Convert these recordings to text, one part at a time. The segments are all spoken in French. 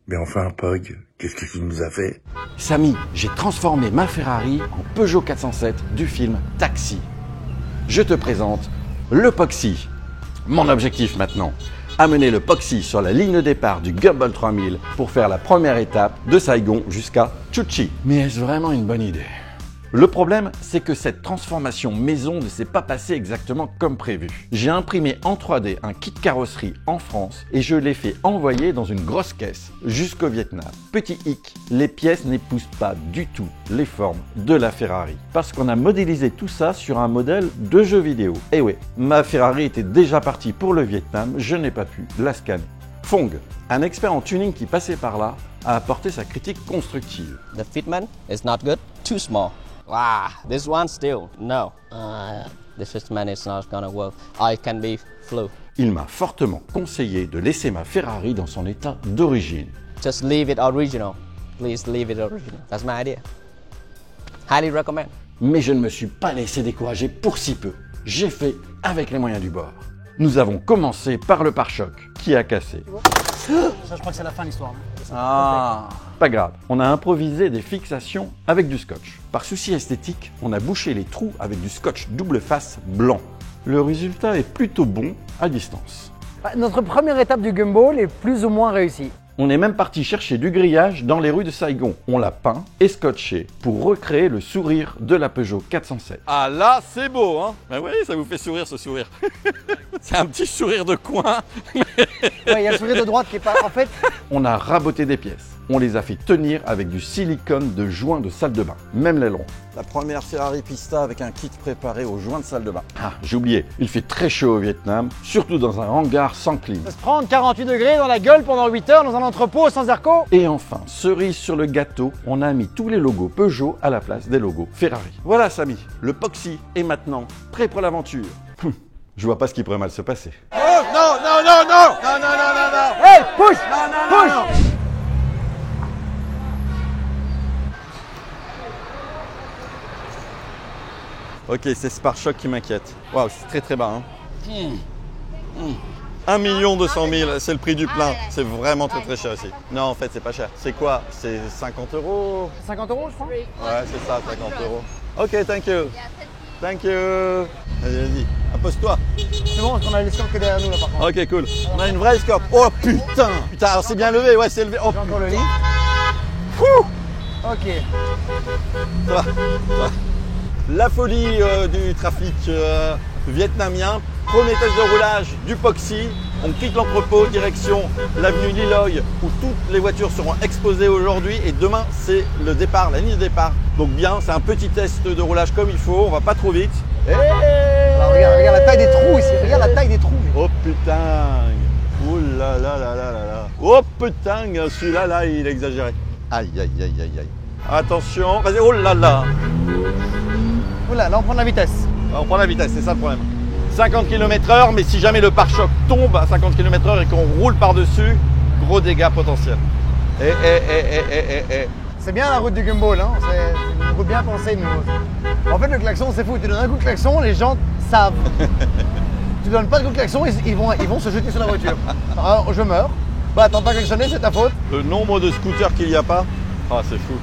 Mais enfin, Pog, qu'est-ce que tu nous as fait? Samy, j'ai transformé ma Ferrari en Peugeot 407 du film Taxi. Je te présente le Poxy. Mon objectif maintenant, amener le Poxy sur la ligne de départ du Gumball 3000 pour faire la première étape de Saigon jusqu'à Chuchi. Mais est-ce vraiment une bonne idée? Le problème, c'est que cette transformation maison ne s'est pas passée exactement comme prévu. J'ai imprimé en 3D un kit carrosserie en France et je l'ai fait envoyer dans une grosse caisse jusqu'au Vietnam. Petit hic, les pièces n'épousent pas du tout les formes de la Ferrari parce qu'on a modélisé tout ça sur un modèle de jeu vidéo. Et oui, ma Ferrari était déjà partie pour le Vietnam, je n'ai pas pu la scanner. Fong, un expert en tuning qui passait par là, a apporté sa critique constructive. The fitment is not good, too small. Ah, this one still, no. The fitment is not gonna work. It can be flu. Il m'a fortement conseillé de laisser ma Ferrari dans son état d'origine. Just leave it original. Please leave it original. That's my idea. Highly recommend. Mais je ne me suis pas laissé décourager pour si peu. J'ai fait avec les moyens du bord. Nous avons commencé par le pare-choc qui a cassé. Ça, je crois que c'est la fin de l'histoire. Ah, pas grave. On a improvisé des fixations avec du scotch. Par souci esthétique, on a bouché les trous avec du scotch double face blanc. Le résultat est plutôt bon à distance. Notre première étape du Gumball est plus ou moins réussie. On est même parti chercher du grillage dans les rues de Saigon. On l'a peint et scotché pour recréer le sourire de la Peugeot 407. Ah là, c'est beau, hein? Ben oui, ça vous fait sourire ce sourire. C'est un petit sourire de coin. Ouais, il y a le sourire de droite qui est pas... En fait... On a raboté des pièces. On les a fait tenir avec du silicone de joint de salle de bain, même l'aileron. La première Ferrari Pista avec un kit préparé aux joints de salle de bain. Ah, j'ai oublié, il fait très chaud au Vietnam, surtout dans un hangar sans clim. Ça se prendre 48 degrés dans la gueule pendant 8 heures dans un entrepôt sans airco. Et enfin, cerise sur le gâteau, on a mis tous les logos Peugeot à la place des logos Ferrari. Voilà Samy, le Poxy est maintenant prêt pour l'aventure. Je vois pas ce qui pourrait mal se passer. Oh non, non, non, non! Non, non, non, non, non! Hey, push! Non, non, non, Push! non! Ok, c'est ce pare-choc qui m'inquiète. Waouh, c'est très très bas. Hein. 1 200 000, c'est le prix du plein. C'est vraiment très très cher ici. Non, en fait, c'est pas cher. C'est quoi? C'est 50 €? 50 €, je crois. Ouais, c'est ça, 50 €. Ok, thank you. Thank you. Vas-y, vas-y, impose-toi. C'est bon, parce qu'on a l'escorte que derrière nous là par contre. Ok, cool. On a une vraie escorte. Oh putain! Putain, alors c'est bien levé, ouais, c'est levé. Oh, J'ai encore le lit. Ok. ça va, ça va. La folie du trafic vietnamien. Premier test de roulage du Poxy. On quitte l'entrepôt, direction l'avenue Liloy où toutes les voitures seront exposées aujourd'hui. Et demain, c'est le départ, la ligne de départ. Donc bien, c'est un petit test de roulage comme il faut. On va pas trop vite. Alors, regarde la taille des trous ici. Regarde la taille des trous. Oh putain! Oh là là là là là là! Oh putain! Celui-là, là, il est exagéré. Aïe, aïe, aïe, aïe, aïe. Attention, vas-y, oh là là! Oula, là on prend de la vitesse. On prend la vitesse, c'est ça le problème. 50 km/h, mais si jamais le pare-choc tombe à 50 km/h et qu'on roule par-dessus, gros dégâts potentiels. C'est bien la route du Gumball, hein. C'est une route bien pensée, nous. En fait, le klaxon, c'est fou. Tu donnes un coup de klaxon, les gens savent. Tu donnes pas de coup de klaxon, ils vont se jeter sur la voiture. Alors, je meurs. Bah, t'as pas klaxonné, c'est ta faute. Le nombre de scooters qu'il n'y a pas, ah, c'est fou.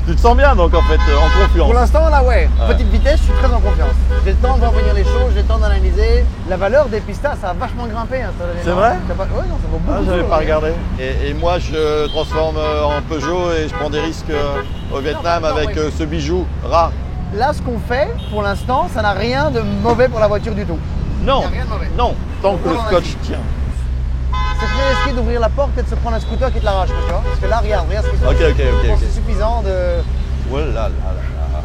Tu te sens bien donc en fait en confiance. Pour l'instant, là, ouais. Petite vitesse, je suis très en confiance. J'ai le temps de voir venir les choses, j'ai le temps d'analyser. La valeur des pistas, ça a vachement grimpé. Hein, c'est vrai? Ouais, non, ça vaut beaucoup. Ah, j'avais pas regardé. Et moi, je transforme en Peugeot et je prends des risques au Vietnam avec ce bijou rare. Là, ce qu'on fait, pour l'instant, ça n'a rien de mauvais pour la voiture du tout. Non, y a rien de mauvais. non, tant que le scotch tient. C'est très risqué d'ouvrir la porte et de se prendre un scooter qui te l'arrache, tu vois. Parce que là, regarde ce qui se passe. Ok. C'est suffisant de... Oh là là là là.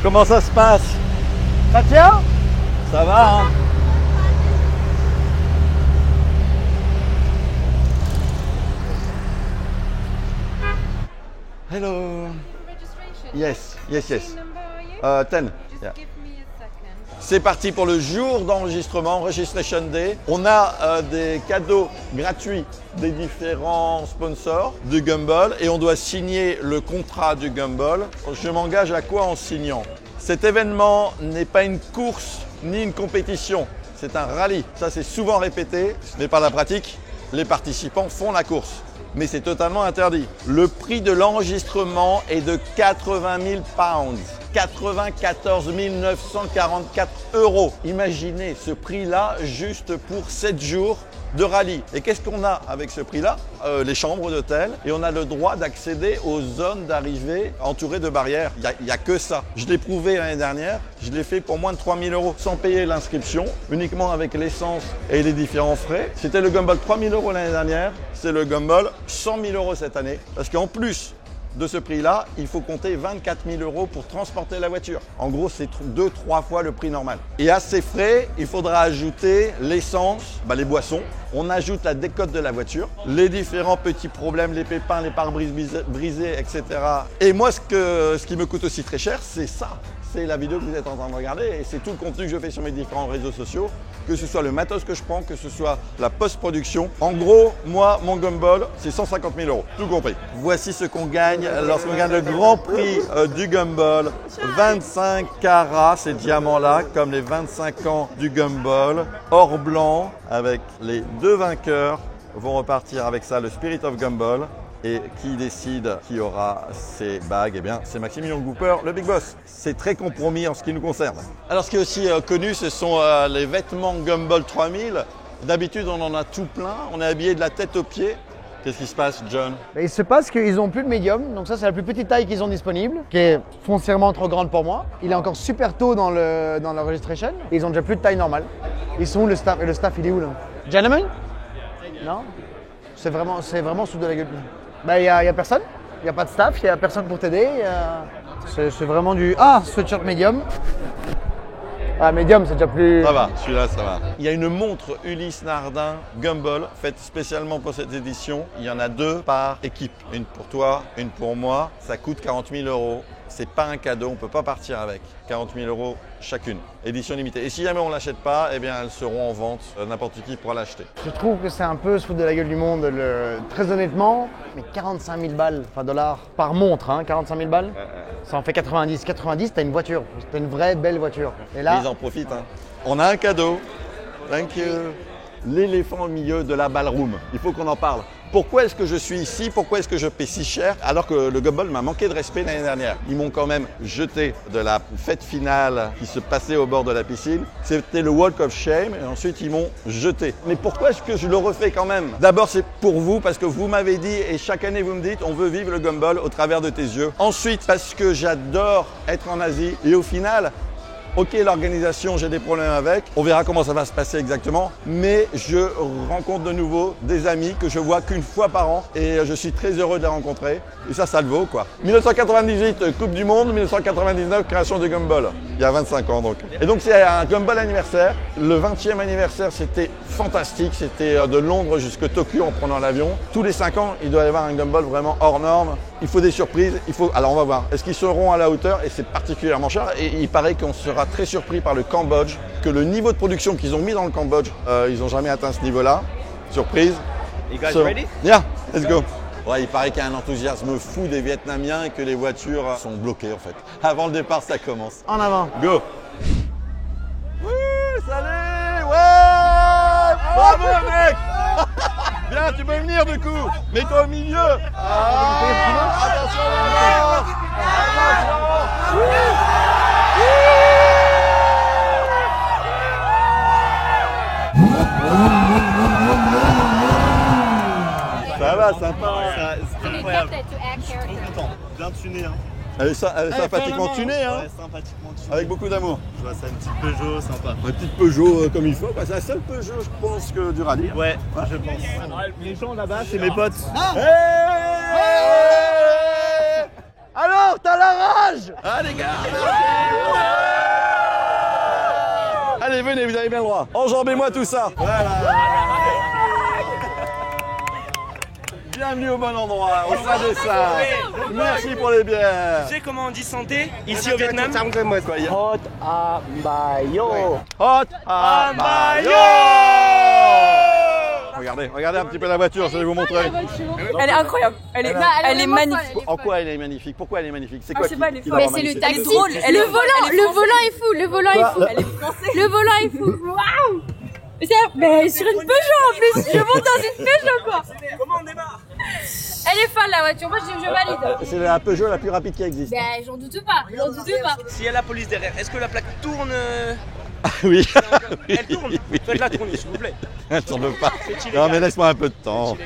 Comment ça se passe? Ça tient? Ça va, hein? Hello. Yes. 10. Yeah. C'est parti pour le jour d'enregistrement, Registration Day. On a des cadeaux gratuits des différents sponsors du Gumball et on doit signer le contrat du Gumball. Je m'engage à quoi en signant? Cet événement n'est pas une course ni une compétition, c'est un rallye. Ça, c'est souvent répété, mais par la pratique, les participants font la course. Mais c'est totalement interdit. Le prix de l'enregistrement est de 80 000 pounds. 94 944 €. Imaginez ce prix-là juste pour 7 jours de rallye. Et qu'est-ce qu'on a avec ce prix-là? Les chambres d'hôtel et on a le droit d'accéder aux zones d'arrivée entourées de barrières. Il n'y a que ça. Je l'ai prouvé l'année dernière, je l'ai fait pour moins de 3 000 € sans payer l'inscription, uniquement avec l'essence et les différents frais. C'était le Gumball 3 000 € l'année dernière, c'est le Gumball 100 000 € cette année. Parce qu'en plus de ce prix-là, il faut compter 24 000 € pour transporter la voiture. En gros, c'est 2-3 fois le prix normal. Et à ces frais, il faudra ajouter l'essence, les boissons. On ajoute la décote de la voiture, les différents petits problèmes, les pépins, les pare-brises brisés, etc. Et moi, ce qui me coûte aussi très cher, c'est ça. C'est la vidéo que vous êtes en train de regarder et c'est tout le contenu que je fais sur mes différents réseaux sociaux, que ce soit le matos que je prends, que ce soit la post-production. En gros, moi, mon Gumball, c'est 150 000 €, tout compris. Voici ce qu'on gagne lorsqu'on gagne le Grand Prix du Gumball. 25 carats, ces diamants-là, comme les 25 ans du Gumball, or blanc, avec les 2 vainqueurs vont repartir avec ça, le Spirit of Gumball. Et qui décide qui aura ces bagues? Eh bien, c'est Maximilian Cooper, le Big Boss. C'est très compromis en ce qui nous concerne. Alors, ce qui est aussi connu, ce sont les vêtements Gumball 3000. D'habitude, on en a tout plein. On est habillé de la tête aux pieds. Qu'est-ce qui se passe, John? Il se passe qu'ils n'ont plus de médium, donc ça c'est la plus petite taille qu'ils ont disponible, qui est foncièrement trop grande pour moi. Il est encore super tôt dans la registration, et ils ont déjà plus de taille normale. Ils sont où le staff? Et le staff il est où là? Gentlemen? Non? C'est vraiment sous de la gueule. Il y a personne, il n'y a pas de staff, il n'y a personne pour t'aider. C'est vraiment du... Ah, sweatshirt médium. Ah, médium, c'est déjà plus... Ça va, celui-là, ça va. Il y a une montre Ulysse Nardin Gumball, faite spécialement pour cette édition. Il y en a 2 par équipe. Une pour toi, une pour moi. Ça coûte 40 000 €. C'est pas un cadeau, on ne peut pas partir avec. 40 000 € chacune, édition limitée. Et si jamais on ne l'achète pas, eh bien elles seront en vente, n'importe qui pourra l'acheter. Je trouve que c'est un peu se foutre de la gueule du monde, très honnêtement, mais 45 000 balles, enfin dollars, par montre, 45 000 balles, ça en fait 90. 90, t'as une voiture, t'as une vraie belle voiture. Et là, ils en profitent. On a un cadeau, thank you. L'éléphant au milieu de la ballroom, il faut qu'on en parle. Pourquoi est-ce que je suis ici? Pourquoi est-ce que je paie si cher alors que le Gumball m'a manqué de respect l'année dernière? Ils m'ont quand même jeté de la fête finale qui se passait au bord de la piscine. C'était le Walk of Shame et ensuite ils m'ont jeté. Mais pourquoi est-ce que je le refais quand même? D'abord c'est pour vous parce que vous m'avez dit et chaque année vous me dites on veut vivre le Gumball au travers de tes yeux. Ensuite parce que j'adore être en Asie et au final... Ok, l'organisation, j'ai des problèmes avec. On verra comment ça va se passer exactement. Mais je rencontre de nouveau des amis que je vois qu'une fois par an. Et je suis très heureux de les rencontrer. Et ça le vaut, quoi. 1998, Coupe du Monde. 1999, création du Gumball. Il y a 25 ans, donc. Et donc, c'est un Gumball anniversaire. Le 20e anniversaire, c'était fantastique. C'était de Londres jusqu'à Tokyo en prenant l'avion. Tous les 5 ans, il doit y avoir un Gumball vraiment hors norme. Il faut des surprises. Alors, on va voir. Est-ce qu'ils seront à la hauteur? Et c'est particulièrement cher. Et il paraît qu'on sera très surpris par le Cambodge, que le niveau de production qu'ils ont mis dans le Cambodge, ils n'ont jamais atteint ce niveau-là. Surprise. You guys ready? Yeah, let's go. Ouais, il paraît qu'il y a un enthousiasme fou des Vietnamiens et que les voitures sont bloquées en fait. Avant le départ, ça commence. en avant. Go. Oui, salut. Ouais. Bravo mec. Bien, tu peux venir du coup. Mets-toi au milieu. Attention. Ça va, sympa. C'est incroyable. Je suis trop content. Bien tuné. Hein. Elle est sympathiquement tunée, hein. Ouais, sympathiquement tuné. Avec beaucoup d'amour. Je vois ça, une petite Peugeot, sympa. Une petite Peugeot comme il faut. C'est la seule Peugeot, je pense, que du rallye. Ouais, je pense. Les gens là-bas, c'est mes potes. Alors, t'as la rage? Ah les gars. Allez, venez, vous avez bien le droit. Enjambez-moi tout ça. Voilà. Bienvenue au bon endroit, au sein des salles. Merci pour les bières. Tu sais comment on dit santé ici au Vietnam? Hot Ambayo. Hot Ambayo. Regardez un petit peu la voiture, je vais vous montrer. Elle est incroyable. Elle est magnifique. En quoi elle est magnifique? Pourquoi elle est magnifique? C'est quoi je sais pas, elle est qui folle. la Mais rend c'est le magnifique? taxi. Le volant est fou. Le volant est fou. Elle est française. Le volant est fou. Waouh. Mais sur une Peugeot en plus, je monte dans une Peugeot quoi. Comment on démarre? Elle est folle la voiture, moi je valide. C'est la Peugeot la plus rapide qui existe. Ben j'en doute pas, j'en doute pas. S'il y a la police derrière, est-ce que la plaque tourne? Oui. Elle tourne. Faites-la tourner, s'il vous plaît. Elle tourne pas. Non mais laisse-moi un peu de temps.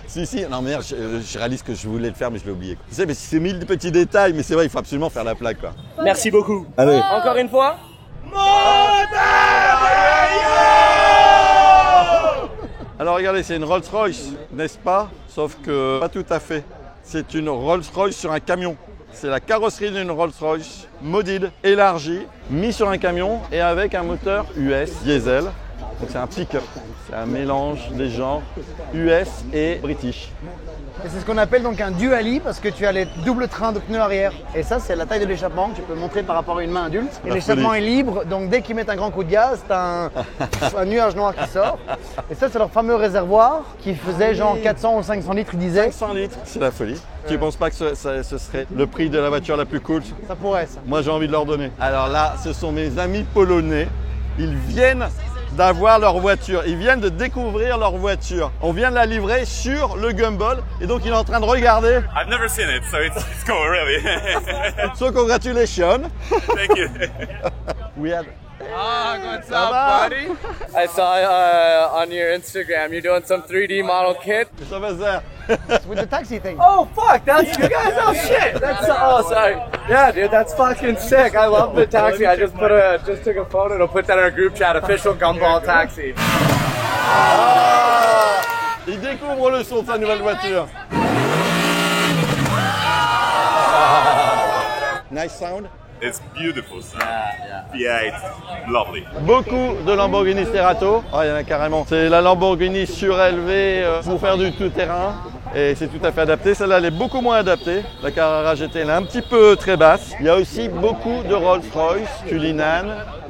Si, non merde, je réalise que je voulais le faire mais je l'ai oublié. Tu sais, mais c'est 1000 petits détails, mais c'est vrai, il faut absolument faire la plaque quoi. Merci beaucoup. Allez. Encore une fois. Alors regardez, c'est une Rolls-Royce, n'est-ce pas? Sauf que pas tout à fait. C'est une Rolls-Royce sur un camion. C'est la carrosserie d'une Rolls-Royce modide, élargie, mis sur un camion et avec un moteur US diesel. Donc c'est un pick-up. C'est un mélange des genres US et British. Et c'est ce qu'on appelle donc un dually parce que tu as les doubles trains de pneus arrière. Et ça, c'est la taille de l'échappement que tu peux montrer par rapport à une main adulte. Et l'échappement est libre, donc dès qu'ils mettent un grand coup de gaz, t'as un nuage noir qui sort. Et ça, c'est leur fameux réservoir qui faisait genre 400 ou 500 litres, ils disaient. 500 litres, c'est la folie. Tu penses pas que ce serait le prix de la voiture la plus cool? Ça pourrait, ça. Moi, j'ai envie de leur donner. Alors là, ce sont mes amis polonais. Ils viennent d'avoir leur voiture. Ils viennent de découvrir leur voiture. On vient de la livrer sur le Gumball et donc il est en train de regarder. I've never seen it, so it's cool, really. So congratulations. Thank you. We had... What's up, buddy? I saw on your Instagram you're doing some 3D model kit. Ça va faire. With the taxi thing. Oh fuck, that's you guys. Oh shit, that's sorry. Yeah, dude, that's fucking sick. I love the taxi. I just took a photo to put that in our group chat. Official Gumball taxi. Il découvre le son de sa nouvelle voiture. Nice sound. It's beautiful, son. Yeah, it's lovely. Beaucoup de Lamborghini Cerato. Oh, il y en a carrément. C'est la Lamborghini surélevée pour faire du tout-terrain. Et c'est tout à fait adapté. Celle-là, elle est beaucoup moins adaptée. La Carrera GT, elle est un petit peu très basse. Il y a aussi beaucoup de Rolls-Royce, Cullinan.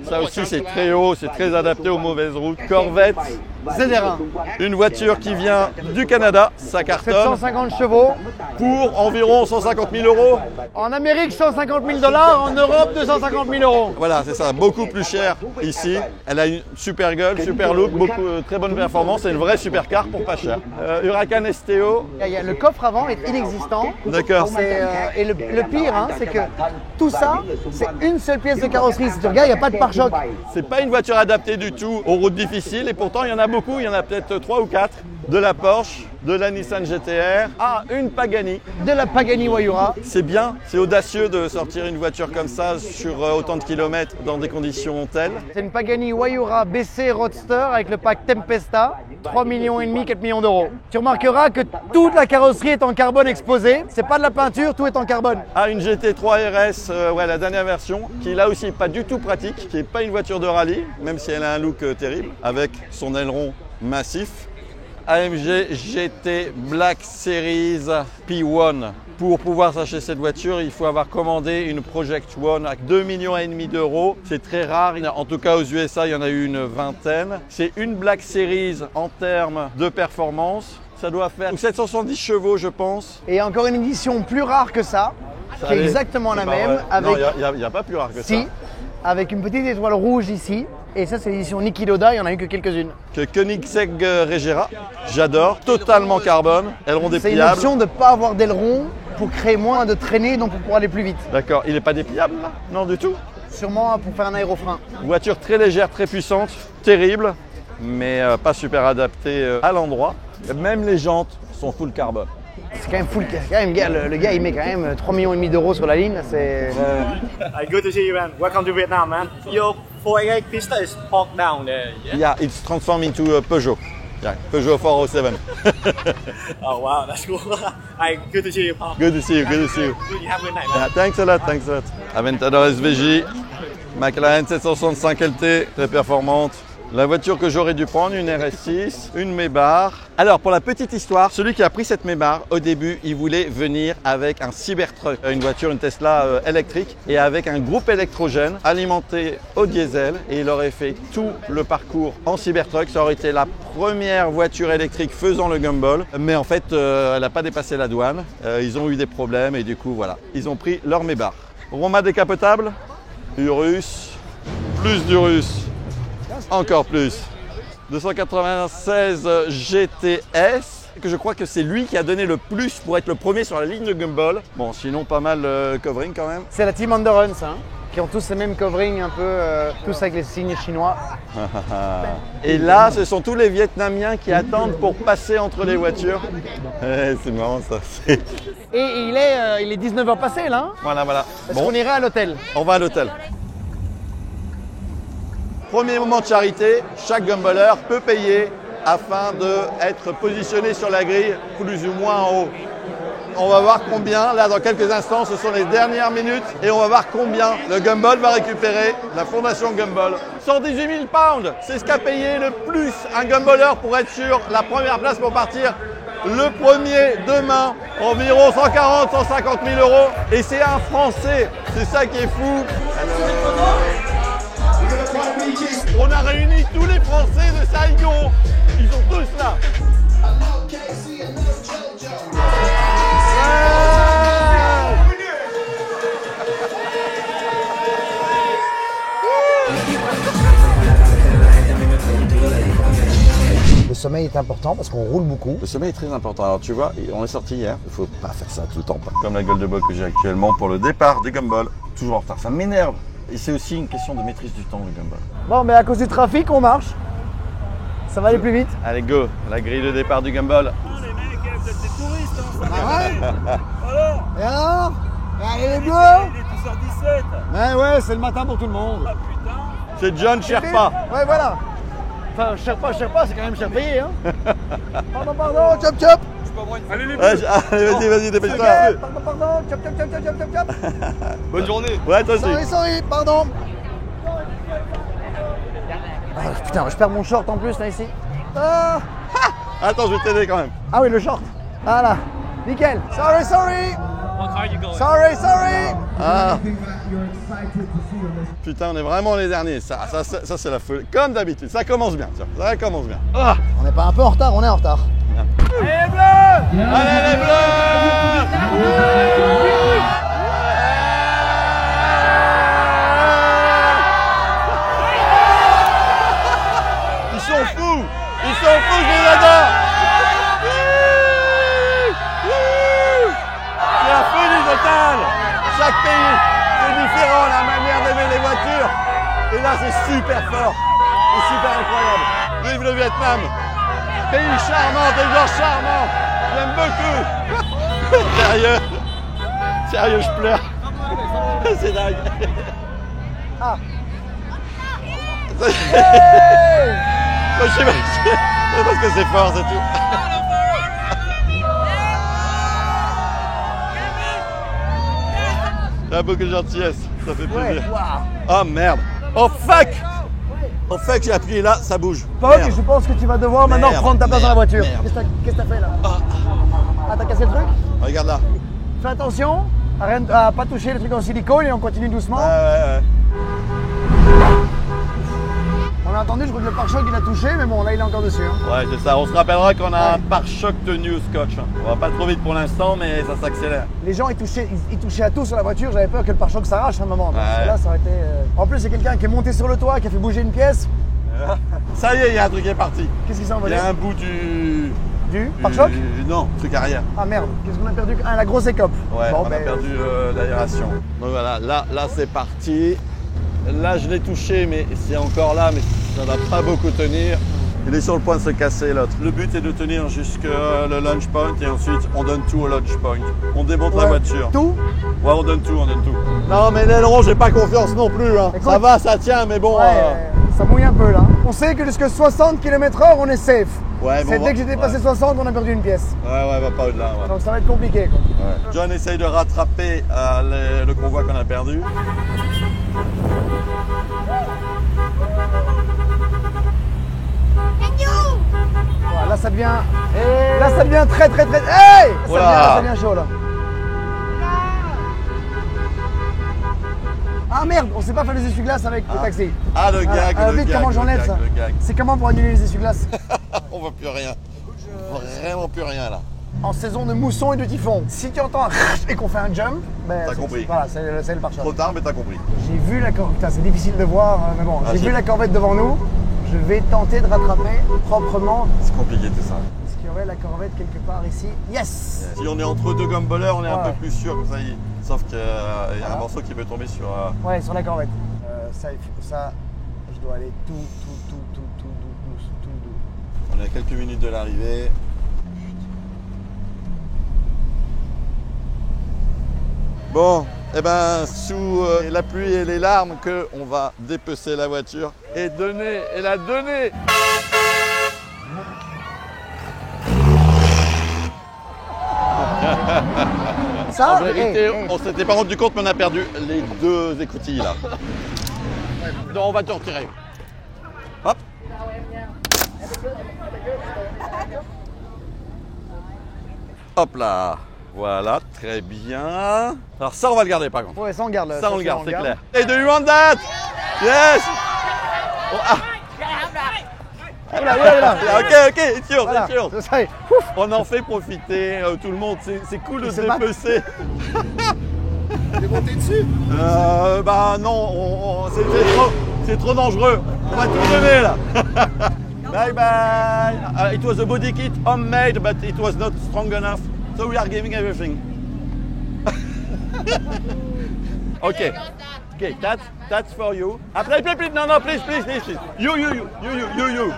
Ça aussi, c'est très haut, c'est très adapté aux mauvaises routes. Corvette, ZR1. Une voiture qui vient du Canada, ça cartonne. 750 chevaux. Pour environ 150 000 €. En Amérique, 150 000 $. En Europe, 250 000 €. Voilà, c'est ça, beaucoup plus cher ici. Elle a une super gueule, super look, très bonne performance. C'est une vraie supercar pour pas cher. Huracan STO. Le coffre avant est inexistant. D'accord. Et le pire, hein, c'est que tout ça, c'est une seule pièce de carrosserie. Si tu regardes, il n'y a pas de pare-choc. C'est pas une voiture adaptée du tout aux routes difficiles. Et pourtant, il y en a beaucoup. Il y en a peut-être 3 ou 4. De la Porsche, de la Nissan GT-R, une Pagani. De la Pagani Huayura. C'est bien, c'est audacieux de sortir une voiture comme ça sur autant de kilomètres dans des conditions telles. C'est une Pagani Huayura BC Roadster avec le pack Tempesta, 3,5 millions, 4 millions d'euros. Tu remarqueras que toute la carrosserie est en carbone exposé. C'est pas de la peinture, tout est en carbone. Une GT3 RS, la dernière version, qui là aussi pas du tout pratique, qui n'est pas une voiture de rallye, même si elle a un look terrible, avec son aileron massif. AMG GT Black Series P1. Pour pouvoir s'acheter cette voiture, il faut avoir commandé une Project One à 2,5 millions d'euros. C'est très rare, en tout cas aux USA, il y en a eu une vingtaine. C'est une Black Series en termes de performance. Ça doit faire 770 chevaux, je pense. Et encore une édition plus rare que ça, qui est exactement la même. Avec... Non, il n'y a pas plus rare que ça. Si, avec une petite étoile rouge ici. Et ça, c'est l'édition Niki Lauda, il n'y en a eu que quelques-unes. Que Koenigsegg Regera, j'adore, totalement carbone, aileron dépliable. C'est une option de ne pas avoir d'aileron pour créer moins de traînées, donc pour pouvoir aller plus vite. D'accord, il n'est pas dépliable là? Non, du tout? Sûrement pour faire un aérofrein. Voiture très légère, très puissante, terrible, mais pas super adaptée à l'endroit. Même les jantes sont full carbone. C'est quand même full. Le gars, il met quand même 3,5 millions d'euros sur la ligne. C'est. Good to see you, man. Welcome to Vietnam, man. Your 488 Pista is parked down there. Yeah, it's transformed into a Peugeot. Yeah, Peugeot 407. Oh wow, that's cool. Good to see you, Paul. Good to see you. Good to see you. Good, you have a good night, man. Yeah, thanks a lot. Aventador SVJ, McLaren 765 LT, très performante. La voiture que j'aurais dû prendre, une RS6, une Maybach. Alors pour la petite histoire, celui qui a pris cette Maybach, au début, il voulait venir avec un Cybertruck, une voiture, une Tesla électrique, et avec un groupe électrogène alimenté au diesel. Et il aurait fait tout le parcours en Cybertruck. Ça aurait été la première voiture électrique faisant le Gumball. Mais en fait, elle n'a pas dépassé la douane. Ils ont eu des problèmes et du coup, voilà, ils ont pris leur Maybach. Roma décapotable, Urus, plus d'Urus. Encore plus. 296 GTS, que je crois que c'est lui qui a donné le plus pour être le premier sur la ligne de Gumball. Bon, sinon pas mal covering quand même. C'est la team Underruns, hein, qui ont tous ces mêmes coverings un peu, tous avec les signes chinois. Et là, ce sont tous les Vietnamiens qui attendent pour passer entre les voitures. C'est marrant ça. Et il est 19h passé là. Voilà, voilà. Est-ce qu'on irait à l'hôtel? On va à l'hôtel. Premier moment de charité, chaque Gumballer peut payer afin d'être positionné sur la grille plus ou moins en haut. On va voir combien, là dans quelques instants, ce sont les dernières minutes, et on va voir combien le Gumball va récupérer, la fondation Gumball. 118 000 pounds, c'est ce qu'a payé le plus un Gumballer pour être sur la première place pour partir le premier demain, environ 140 150 000 euros. Et c'est un Français, c'est ça qui est fou. On a réuni tous les Français de Saigon, ils sont tous là. Le sommeil est important parce qu'on roule beaucoup. Le sommeil est très important. Alors tu vois, on est sorti hier, il faut pas faire ça tout le temps. Comme la gueule de bois que j'ai actuellement pour le départ des Gumball. Toujours en retard, ça m'énerve. Et c'est aussi une question de maîtrise du temps, le Gumball. Bon, mais à cause du trafic, on marche. Ça va aller plus vite. Allez, go, la grille de départ du Gumball. Les mecs, vous êtes des touristes, hein. Ah ouais. Alors Et alors? Allez les bleus. Il est tous à 17. Mais ouais, c'est le matin pour tout le monde. Ah putain. C'est John Sherpa. Ouais, voilà. Enfin, Sherpa, c'est quand même cher payé, hein. Pardon, chop chop. Allez les Ouais, allez, vas-y, dépêche-toi. Pardon, chop chop. Bonne journée. Ouais, toi aussi. Sorry, pardon. Ah, putain, je perds mon short en plus là ici. Ah, Attends, je vais t'aider quand même. ah oui, le short. Voilà, nickel. Sorry. Ah. Putain, on est vraiment les derniers. Ça c'est la folie. Comme d'habitude, ça commence bien. Tiens, ça commence bien. Ah. On n'est pas un peu en retard, on est en retard. Allez les bleus! Allez les bleus! Ils sont fous, je les adore! C'est la folie totale! Chaque pays, c'est différent la manière d'aimer les voitures. Et là, c'est super fort, c'est super incroyable. Vive le Vietnam! Pays charmant, des gens charmants! J'aime beaucoup! Sérieux, je pleure! C'est dingue! Ah! Je sais pas, c'est parce que c'est fort, c'est tout. Il y a beaucoup de gentillesse, ça fait plaisir. Oh merde! Oh fuck! Oh fuck, j'ai appuyé là, ça bouge. Pog, je pense que tu vas devoir maintenant prendre ta place dans la voiture. Merde. Qu'est-ce que t'as fait là? Ah, t'as cassé le truc? Regarde là. Fais attention à pas toucher le truc en silicone et on continue doucement. Ouais. On a entendu, je crois que le pare-choc il a touché, mais bon, là il est encore dessus. Hein. Ouais, c'est ça. On se rappellera qu'on a un pare-choc tenu au scotch. On va pas trop vite pour l'instant, mais ça s'accélère. Les gens ils touchaient à tout sur la voiture, j'avais peur que le pare-choc s'arrache à un moment. Parce que là, ça aurait été. En plus, c'est quelqu'un qui est monté sur le toit, qui a fait bouger une pièce. Ça y est, il y a un truc qui est parti. Qu'est-ce qui s'est envolé? Il y a un bout du pare-choc? Non, truc arrière. Ah merde, qu'est-ce qu'on a perdu? Ah, la grosse écope. Ouais, bon, on a perdu l'aération. Donc voilà, là c'est parti. Là je l'ai touché, mais c'est encore là, mais ça va pas beaucoup tenir. Il est sur le point de se casser l'autre. Le but est de tenir jusqu'à le launch point et ensuite on donne tout au launch point. On démonte la voiture. Tout? Ouais, on donne tout. Non mais l'aileron, j'ai pas confiance non plus. Hein. Ça va, ça tient, mais bon. Ça mouille un peu là. On sait que jusqu'à 60 km/h on est safe. Ouais, c'est dès que j'ai dépassé 60, on a perdu une pièce. Ouais, va pas au-delà. Ouais. Donc ça va être compliqué. Quoi. Ouais. John essaye de rattraper le convoi qu'on a perdu. Voilà, là ça devient très. Hey! Ça devient chaud là. Ah merde, on sait pas faire les essuie-glaces avec le taxi. Ah le gag, vite, comment j'enlève ça? C'est comment pour annuler les essuie-glaces? On voit plus rien. Vraiment plus rien là. En saison de mousson et de typhon. Si tu entends un et qu'on fait un jump, ben, t'as compris. Voilà, c'est le pare-choc. Trop tard, mais t'as compris. J'ai vu la corvette, c'est difficile de voir, mais bon, j'ai vu la corvette devant nous. Je vais tenter de rattraper proprement. C'est compliqué tout ça. Est-ce qu'il y aurait la corvette quelque part ici? Yes! Si on est entre deux gumbolers, on est un Ouais. peu plus sûr que ça y est. Sauf qu'il y a un morceau qui peut tomber sur... Ouais, sur la corvette. Ça, je dois aller tout doux. On est à quelques minutes de l'arrivée. Bon, eh ben, sous la pluie et les larmes, on va dépecer la voiture et la donner. Ça, En vérité, on s'était pas rendu compte, mais on a perdu les deux écoutilles là. Donc on va te retirer. Hop. Hop là. Voilà, très bien. Alors ça, on va le garder par contre. Ouais, ça on garde. Ça, on le garde, c'est clair. Hey, do you want that? Yes. Oh, ah. Voilà. Ok, it's yours, Voilà. it's yours. Ça y est. On en fait profiter tout le monde. C'est cool de Il se se bat. dépecer. T'es monté dessus? Bah non, c'est trop dangereux. On va tout donner là. Bye bye. It was a body kit, homemade, but it was not strong enough. So we are giving everything. Okay. Okay, that's for you. Please, no, please. You.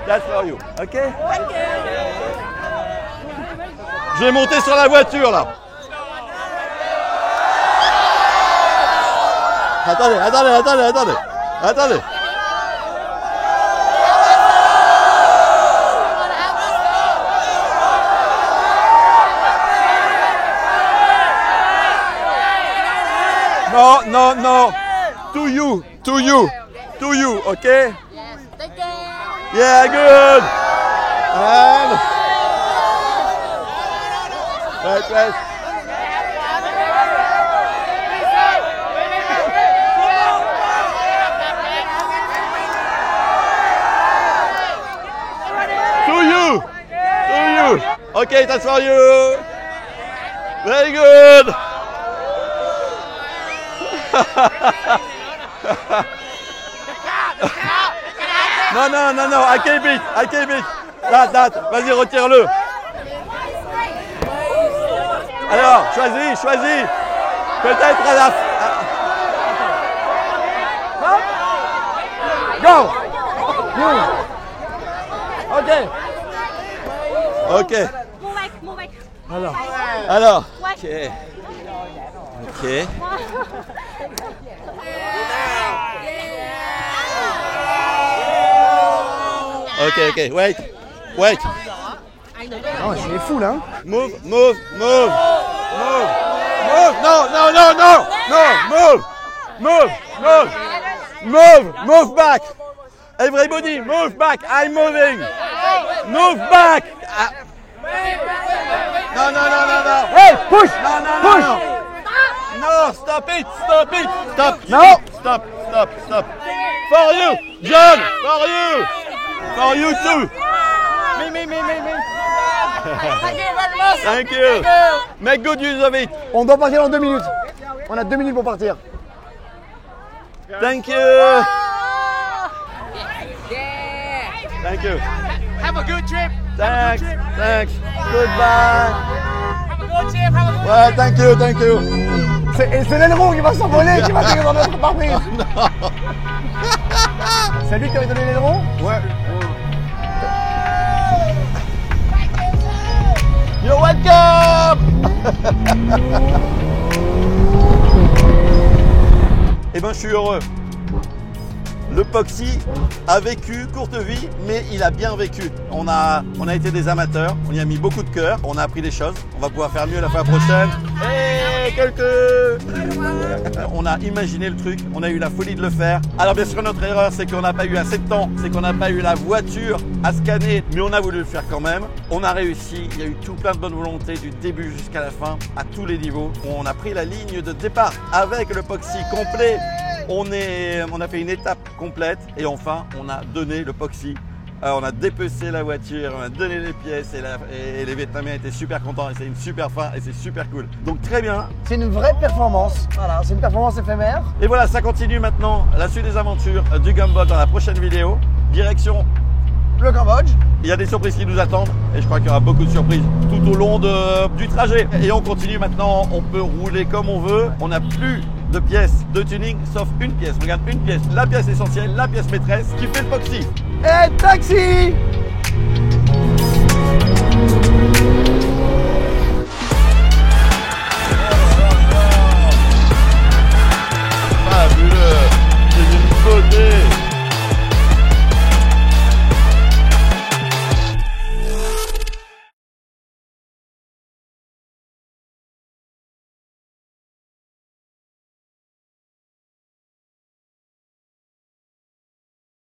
That's for you. Okay? Je vais monter sur la voiture là. Attendez. No. To you, okay? Yes, thank you. Yeah, good. And right. To you. Okay, that's for you. Very good. No, I keep it. That. Vas-y, retire-le. Alors, choisis. Peut-être à la Go! Ok. Move back. Alors. What? Ok. Ok. Wait. Non, c'est fou là. Move. No. Move back. Everybody, move back. I'm moving. Move back. No. Hey, push! No. No, stop it. No! Stop. For you, John. For you too. Me. Thank you. Make good use of it. On doit partir dans 2 minutes. On a 2 minutes pour partir. Thank you. Thank you. Have a good trip. Thanks. Goodbye. Have a good trip. Ouais, thank you. C'est l'aileron qui va s'envoler, qui va atterrir dans notre pare-brise. C'est lui qui avait donné l'aileron? Ouais. You're welcome. Eh ben, je suis heureux. Le Poxy a vécu courte vie, mais il a bien vécu. On a été des amateurs, on y a mis beaucoup de cœur, on a appris des choses. On va pouvoir faire mieux la fois prochaine. Et on a imaginé le truc, on a eu la folie de le faire. Alors bien sûr, notre erreur, c'est qu'on n'a pas eu assez de temps, c'est qu'on n'a pas eu la voiture à scanner, mais on a voulu le faire quand même. On a réussi, il y a eu tout plein de bonne volonté du début jusqu'à la fin, à tous les niveaux. On a pris la ligne de départ avec le Poxy complet. On a fait une étape complète et enfin on a donné le Poxy On a dépecé la voiture, on a donné les pièces et les Vietnamiens étaient super contents et c'est une super fin et c'est super cool. Donc très bien. C'est une vraie performance. Voilà, c'est une performance éphémère. Et voilà, ça continue maintenant la suite des aventures du Gumball dans la prochaine vidéo. Direction le Cambodge. Il y a des surprises qui nous attendent et je crois qu'il y aura beaucoup de surprises tout au long du trajet. Et on continue maintenant, on peut rouler comme on veut. On n'a plus de pièces de tuning sauf une pièce. Regarde, une pièce, la pièce essentielle, la pièce maîtresse qui fait le Poxy. Et taxi!